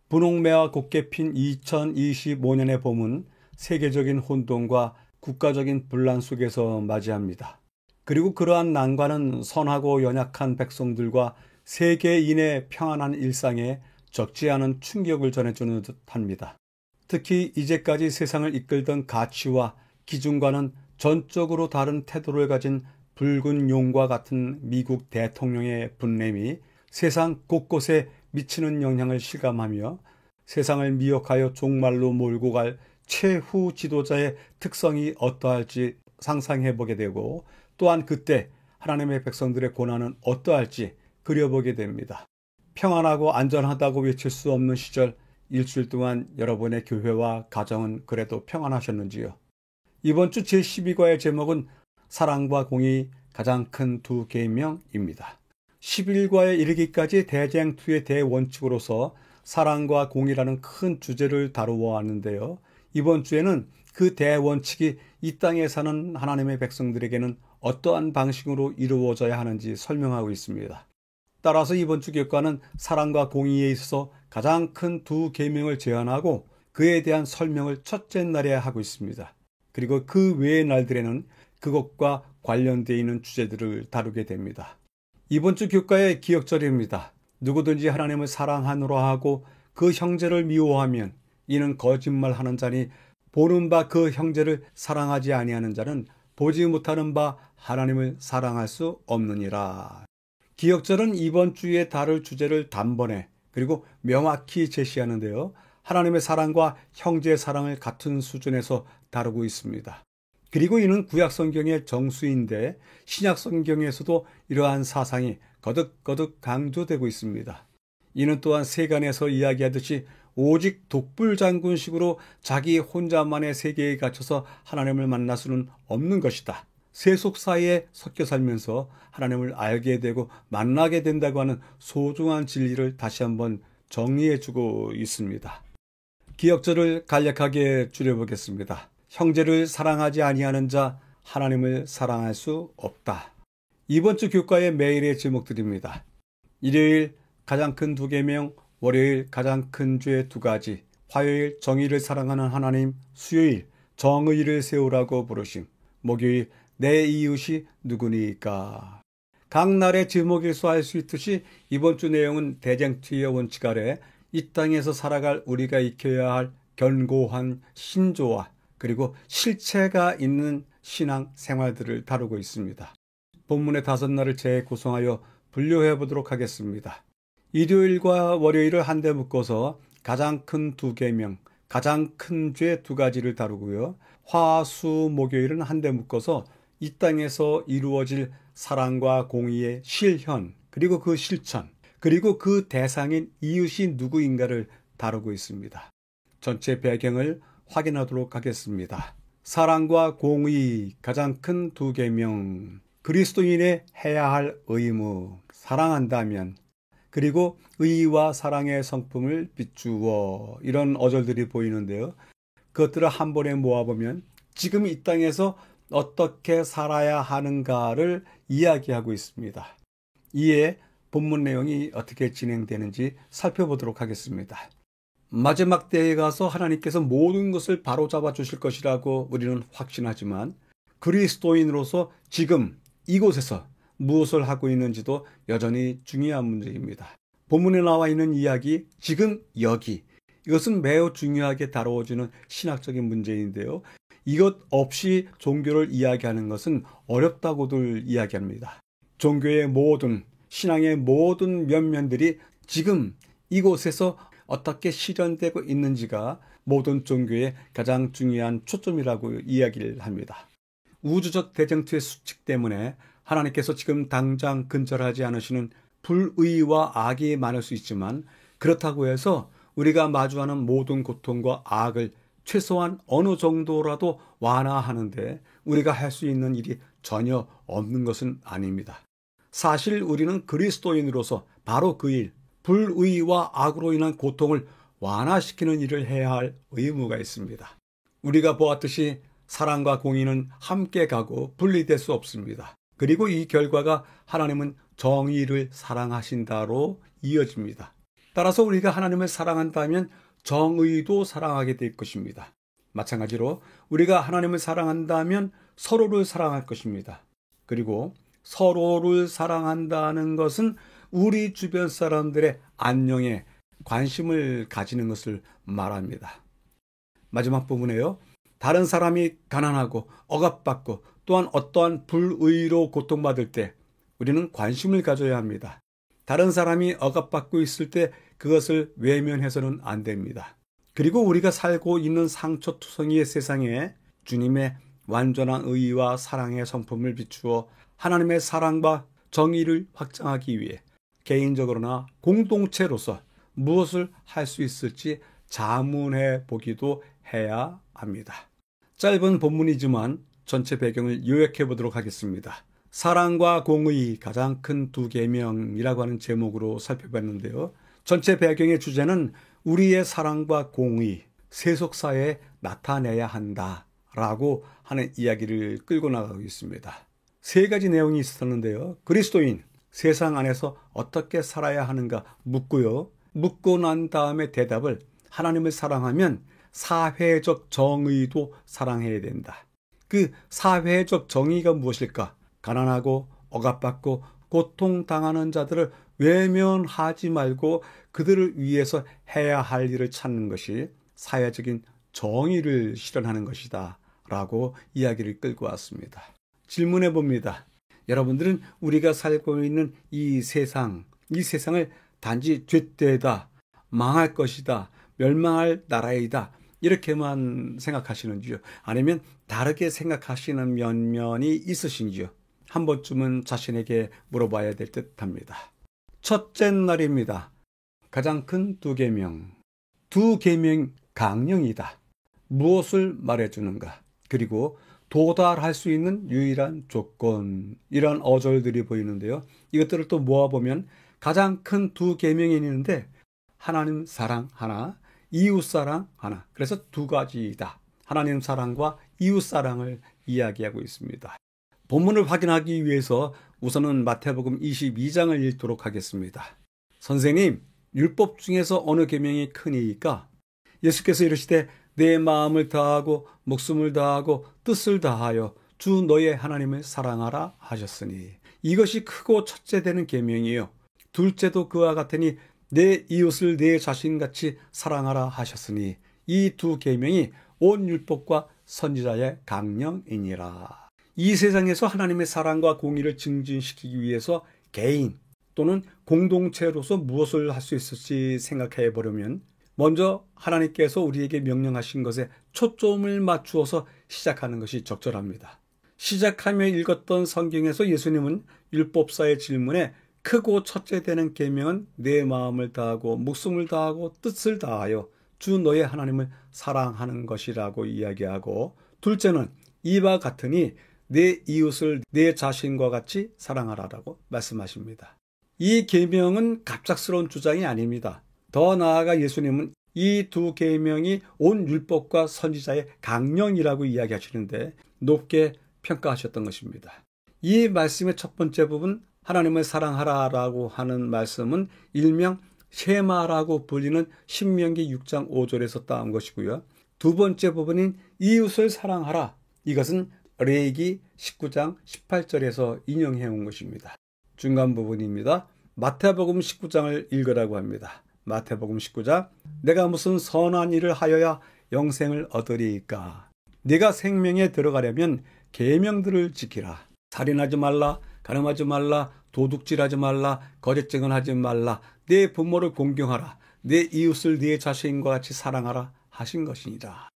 분홍매화 곱게 핀 2025년의 봄은 세계적인 혼돈과 국가적인 분란 속에서 맞이합니다. 그리고 그러한 난관은 선하고 연약한 백성들과 세계인의 평안한 일상에 적지 않은 충격을 전해주는 듯합니다. 특히 이제까지 세상을 이끌던 가치와 기준과는 전적으로 다른 태도를 가진 붉은 용과 같은 미국 대통령의 분냄이 세상 곳곳에 미치는 영향을 실감하며 세상을 미혹하여 종말로 몰고 갈 최후 지도자의 특성이 어떠할지 상상해보게 되고, 또한 그때 하나님의 백성들의 고난은 어떠할지 그려보게 됩니다. 평안하고 안전하다고 외칠 수 없는 시절, 일주일 동안 여러분의 교회와 가정은 그래도 평안하셨는지요? 이번 주 제12과의 제목은 사랑과 공의 가장 큰 두 계명입니다. 11과에 이르기까지 대쟁투의 대원칙으로서 사랑과 공의라는 큰 주제를 다루어 왔는데요. 이번 주에는 그 대원칙이 이 땅에 사는 하나님의 백성들에게는 어떠한 방식으로 이루어져야 하는지 설명하고 있습니다. 따라서 이번 주 교과는 사랑과 공의에 있어서 가장 큰 두 계명을 제안하고 그에 대한 설명을 첫째 날에 하고 있습니다. 그리고 그 외의 날들에는 그것과 관련되어 있는 주제들을 다루게 됩니다. 이번 주 교과의 기억절입니다. 누구든지 하나님을 사랑하노라 하고 그 형제를 미워하면 이는 거짓말하는 자니, 보는 바 그 형제를 사랑하지 아니하는 자는 보지 못하는 바 하나님을 사랑할 수 없느니라. 기억절은 이번 주에 다룰 주제를 단번에 그리고 명확히 제시하는데요. 하나님의 사랑과 형제의 사랑을 같은 수준에서 다루고 있습니다. 그리고 이는 구약성경의 정수인데 신약성경에서도 이러한 사상이 거듭거듭 강조되고 있습니다. 이는 또한 세간에서 이야기하듯이 오직 독불장군식으로 자기 혼자만의 세계에 갇혀서 하나님을 만날 수는 없는 것이다. 세속 사이에 섞여 살면서 하나님을 알게 되고 만나게 된다고 하는 소중한 진리를 다시 한번 정리해주고 있습니다. 기억절을 간략하게 줄여보겠습니다. 형제를 사랑하지 아니하는 자 하나님을 사랑할 수 없다. 이번 주 교과의 매일의 제목들입니다. 일요일 가장 큰 두 계명, 월요일 가장 큰 죄 두 가지, 화요일 정의를 사랑하는 하나님, 수요일 정의를 세우라고 부르심, 목요일 내 이웃이 누구니까. 각 날의 제목에서 알 수 있듯이 이번 주 내용은 대쟁투의 원칙 아래 이 땅에서 살아갈 우리가 익혀야 할 견고한 신조와 그리고 실체가 있는 신앙 생활들을 다루고 있습니다. 본문의 5날을 재구성하여 분류해 보도록 하겠습니다. 일요일과 월요일을 한데 묶어서 가장 큰 두 계명, 가장 큰 죄 두 가지를 다루고요. 화, 수, 목요일은 한데 묶어서 이 땅에서 이루어질 사랑과 공의의 실현, 그리고 그 실천, 그리고 그 대상인 이웃이 누구인가를 다루고 있습니다. 전체 배경을 확인하도록 하겠습니다. 사랑과 공의 가장 큰 두 계명, 그리스도인의 해야 할 의무, 사랑한다면, 그리고 의와 사랑의 성품을 비추어, 이런 어절들이 보이는데요. 그것들을 한 번에 모아보면 지금 이 땅에서 어떻게 살아야 하는가를 이야기하고 있습니다. 이에 본문 내용이 어떻게 진행되는지 살펴보도록 하겠습니다. 마지막 때에 가서 하나님께서 모든 것을 바로잡아 주실 것이라고 우리는 확신하지만 그리스도인으로서 지금 이곳에서 무엇을 하고 있는지도 여전히 중요한 문제입니다. 본문에 나와 있는 이야기, 지금 여기, 이것은 매우 중요하게 다루어지는 신학적인 문제인데요. 이것 없이 종교를 이야기하는 것은 어렵다고들 이야기합니다. 종교의 모든, 신앙의 모든 면면들이 지금 이곳에서 어떻게 실현되고 있는지가 모든 종교의 가장 중요한 초점이라고 이야기를 합니다. 우주적 대쟁투의 수칙 때문에 하나님께서 지금 당장 근절하지 않으시는 불의와 악이 많을 수 있지만, 그렇다고 해서 우리가 마주하는 모든 고통과 악을 최소한 어느 정도라도 완화하는데 우리가 할 수 있는 일이 전혀 없는 것은 아닙니다. 사실 우리는 그리스도인으로서 바로 그 일, 불의와 악으로 인한 고통을 완화시키는 일을 해야 할 의무가 있습니다. 우리가 보았듯이 사랑과 공의는 함께 가고 분리될 수 없습니다. 그리고 이 결과가 하나님은 정의를 사랑하신다로 이어집니다. 따라서 우리가 하나님을 사랑한다면 정의도 사랑하게 될 것입니다. 마찬가지로 우리가 하나님을 사랑한다면 서로를 사랑할 것입니다. 그리고 서로를 사랑한다는 것은 우리 주변 사람들의 안녕에 관심을 가지는 것을 말합니다. 마지막 부분에요. 다른 사람이 가난하고 억압받고 또한 어떠한 불의로 고통받을 때 우리는 관심을 가져야 합니다. 다른 사람이 억압받고 있을 때 그것을 외면해서는 안 됩니다. 그리고 우리가 살고 있는 상처투성이의 세상에 주님의 완전한 의와 사랑의 성품을 비추어 하나님의 사랑과 정의를 확장하기 위해 개인적으로나 공동체로서 무엇을 할 수 있을지 자문해 보기도 해야 합니다. 짧은 본문이지만 전체 배경을 요약해 보도록 하겠습니다. 사랑과 공의 가장 큰 두 계명이라고 하는 제목으로 살펴봤는데요. 전체 배경의 주제는 우리의 사랑과 공의, 세속사에 나타내야 한다라고 하는 이야기를 끌고 나가고 있습니다. 세 가지 내용이 있었는데요. 그리스도인, 세상 안에서 어떻게 살아야 하는가 묻고요. 묻고 난 다음에 대답을 하나님을 사랑하면 사회적 정의도 사랑해야 된다. 그 사회적 정의가 무엇일까? 가난하고 억압받고 고통당하는 자들을 외면하지 말고 그들을 위해서 해야 할 일을 찾는 것이 사회적인 정의를 실현하는 것이다 라고 이야기를 끌고 왔습니다. 질문해 봅니다. 여러분들은 우리가 살고 있는 이 세상을 단지 죄되다, 망할 것이다, 멸망할 나라이다 이렇게만 생각하시는지요? 아니면 다르게 생각하시는 면면이 있으신지요? 한 번쯤은 자신에게 물어봐야 될 듯합니다. 첫째 날입니다. 가장 큰 두 계명. 두 계명 강령이다. 무엇을 말해주는가? 그리고 도달할 수 있는 유일한 조건. 이런 어절들이 보이는데요. 이것들을 또 모아보면 가장 큰 두 계명이 있는데 하나님 사랑 하나, 이웃 사랑 하나. 그래서 두 가지이다. 하나님 사랑과 이웃 사랑을 이야기하고 있습니다. 본문을 확인하기 위해서 우선은 마태복음 22장을 읽도록 하겠습니다. 선생님, 율법 중에서 어느 계명이 크니이까? 예수께서 이르시되 내 마음을 다하고 목숨을 다하고 뜻을 다하여 주 너의 하나님을 사랑하라 하셨으니 이것이 크고 첫째 되는 계명이요. 둘째도 그와 같으니 내 이웃을 내 자신같이 사랑하라 하셨으니 이 두 계명이 온 율법과 선지자의 강령이니라. 이 세상에서 하나님의 사랑과 공의를 증진시키기 위해서 개인 또는 공동체로서 무엇을 할 수 있을지 생각해 보려면 먼저 하나님께서 우리에게 명령하신 것에 초점을 맞추어서 시작하는 것이 적절합니다. 시작하며 읽었던 성경에서 예수님은 율법사의 질문에 크고 첫째 되는 계명은 내 마음을 다하고 목숨을 다하고 뜻을 다하여 주 너의 하나님을 사랑하는 것이라고 이야기하고, 둘째는 이와 같으니 내 이웃을 내 자신과 같이 사랑하라라고 말씀하십니다. 이 계명은 갑작스러운 주장이 아닙니다. 더 나아가 예수님은 이 두 계명이 온 율법과 선지자의 강령이라고 이야기하시는데 높게 평가하셨던 것입니다. 이 말씀의 첫 번째 부분, 하나님을 사랑하라라고 하는 말씀은 일명 셰마라고 불리는 신명기 6장 5절에서 따온 것이고요. 두 번째 부분인 이웃을 사랑하라, 이것은 레위기 19장 18절에서 인용해 온 것입니다. 중간 부분입니다. 마태복음 19장을 읽으라고 합니다. 마태복음 19장, 내가 무슨 선한 일을 하여야 영생을 얻으리이까? 네가 생명에 들어가려면 계명들을 지키라. 살인하지 말라, 간음하지 말라, 도둑질하지 말라, 거짓 증언하지 말라, 내 부모를 공경하라, 내 이웃을 네 자신과 같이 사랑하라 하신 것이니라.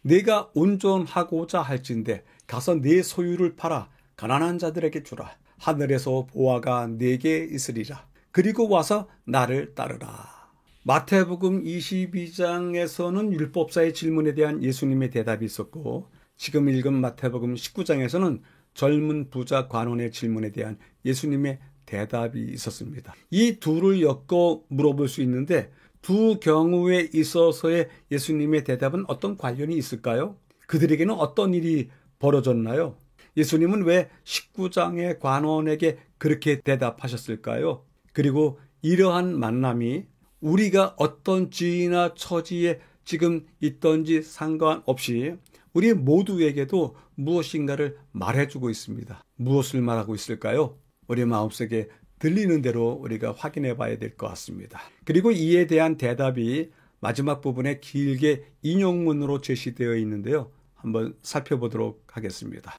네가 온전하고자 할진대 가서 네 소유를 팔아 가난한 자들에게 주라. 하늘에서 보화가 네게 있으리라. 그리고 와서 나를 따르라. 마태복음 22장에서는 율법사의 질문에 대한 예수님의 대답이 있었고, 지금 읽은 마태복음 19장에서는 젊은 부자 관원의 질문에 대한 예수님의 대답이 있었습니다. 이 둘을 엮어 물어볼 수 있는데 두 경우에 있어서의 예수님의 대답은 어떤 관련이 있을까요? 그들에게는 어떤 일이 벌어졌나요? 예수님은 왜 19장의 관원에게 그렇게 대답하셨을까요? 그리고 이러한 만남이 우리가 어떤 지위나 처지에 지금 있던지 상관없이 우리 모두에게도 무엇인가를 말해주고 있습니다. 무엇을 말하고 있을까요? 우리 마음속에 들리는 대로 우리가 확인해 봐야 될 것 같습니다. 그리고 이에 대한 대답이 마지막 부분에 길게 인용문으로 제시되어 있는데요. 한번 살펴보도록 하겠습니다.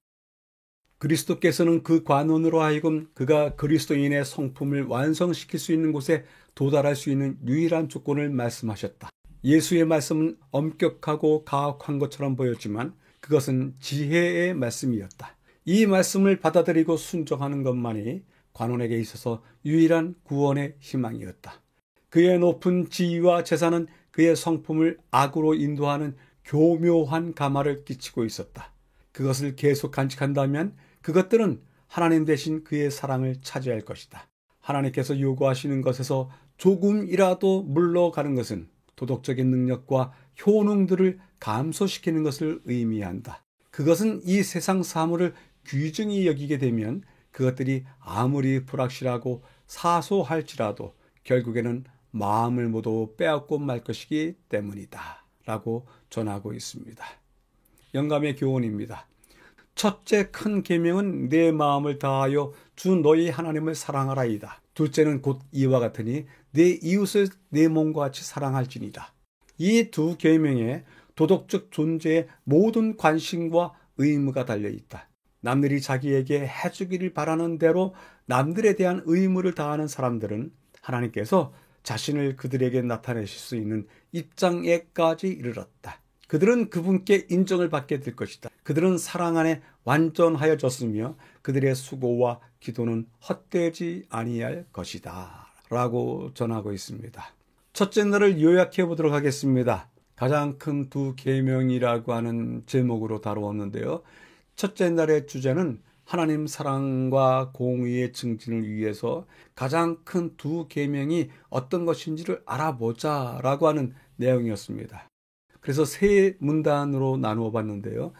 그리스도께서는 그 관원으로 하여금 그가 그리스도인의 성품을 완성시킬 수 있는 곳에 도달할 수 있는 유일한 조건을 말씀하셨다. 예수의 말씀은 엄격하고 가혹한 것처럼 보였지만 그것은 지혜의 말씀이었다. 이 말씀을 받아들이고 순종하는 것만이 관원에게 있어서 유일한 구원의 희망이었다. 그의 높은 지위와 재산은 그의 성품을 악으로 인도하는 교묘한 가마를 끼치고 있었다. 그것을 계속 간직한다면 그것들은 하나님 대신 그의 사랑을 차지할 것이다. 하나님께서 요구하시는 것에서 조금이라도 물러가는 것은 도덕적인 능력과 효능들을 감소시키는 것을 의미한다. 그것은 이 세상 사물을 귀중히 여기게 되면 그것들이 아무리 불확실하고 사소할지라도 결국에는 마음을 모두 빼앗고 말 것이기 때문이다. 라고 전하고 있습니다. 영감의 교훈입니다. 첫째 큰 계명은 내 마음을 다하여 주 너희 하나님을 사랑하라이다. 둘째는 곧 이와 같으니 내 이웃을 내 몸과 같이 사랑할지니라. 이 두 계명에 도덕적 존재의 모든 관심과 의무가 달려있다. 남들이 자기에게 해주기를 바라는 대로 남들에 대한 의무를 다하는 사람들은 하나님께서 자신을 그들에게 나타내실 수 있는 입장에까지 이르렀다. 그들은 그분께 인정을 받게 될 것이다. 그들은 사랑 안에 완전하여졌으며 그들의 수고와 기도는 헛되지 아니할 것이다. 라고 전하고 있습니다. 첫째 날을 요약해 보도록 하겠습니다. 가장 큰 두 계명이라고 하는 제목으로 다루었는데요. 첫째 날의 주제는 하나님 사랑과 공의의 증진을 위해서 가장 큰 두 계명이 어떤 것인지를 알아보자라고 하는 내용이었습니다. 그래서 세 문단으로 나누어 봤는데요.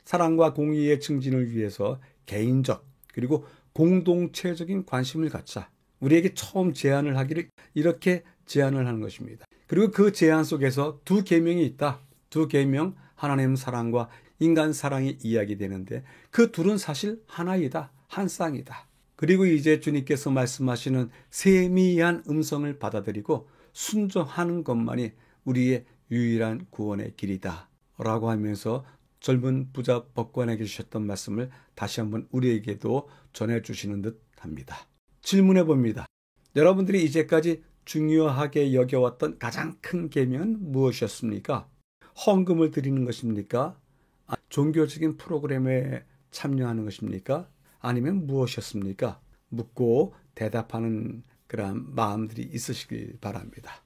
사랑과 공의의 증진을 위해서 개인적 그리고 공동체적인 관심을 갖자. 우리에게 처음 제안을 하기를 이렇게 제안을 하는 것입니다. 그리고 그 제안 속에서 두 계명이 있다. 두 계명, 하나님 사랑과 인간 사랑이 이야기되는데 그 둘은 사실 하나이다. 한 쌍이다. 그리고 이제 주님께서 말씀하시는 세미한 음성을 받아들이고 순종하는 것만이 우리의 유일한 구원의 길이다 라고 하면서 젊은 부자 법관에게 주셨던 말씀을 다시 한번 우리에게도 전해주시는 듯 합니다. 질문해 봅니다. 여러분들이 이제까지 중요하게 여겨왔던 가장 큰 계명은 무엇이었습니까? 헌금을 드리는 것입니까? 종교적인 프로그램에 참여하는 것입니까? 아니면 무엇이었습니까? 묻고 대답하는 그런 마음들이 있으시길 바랍니다.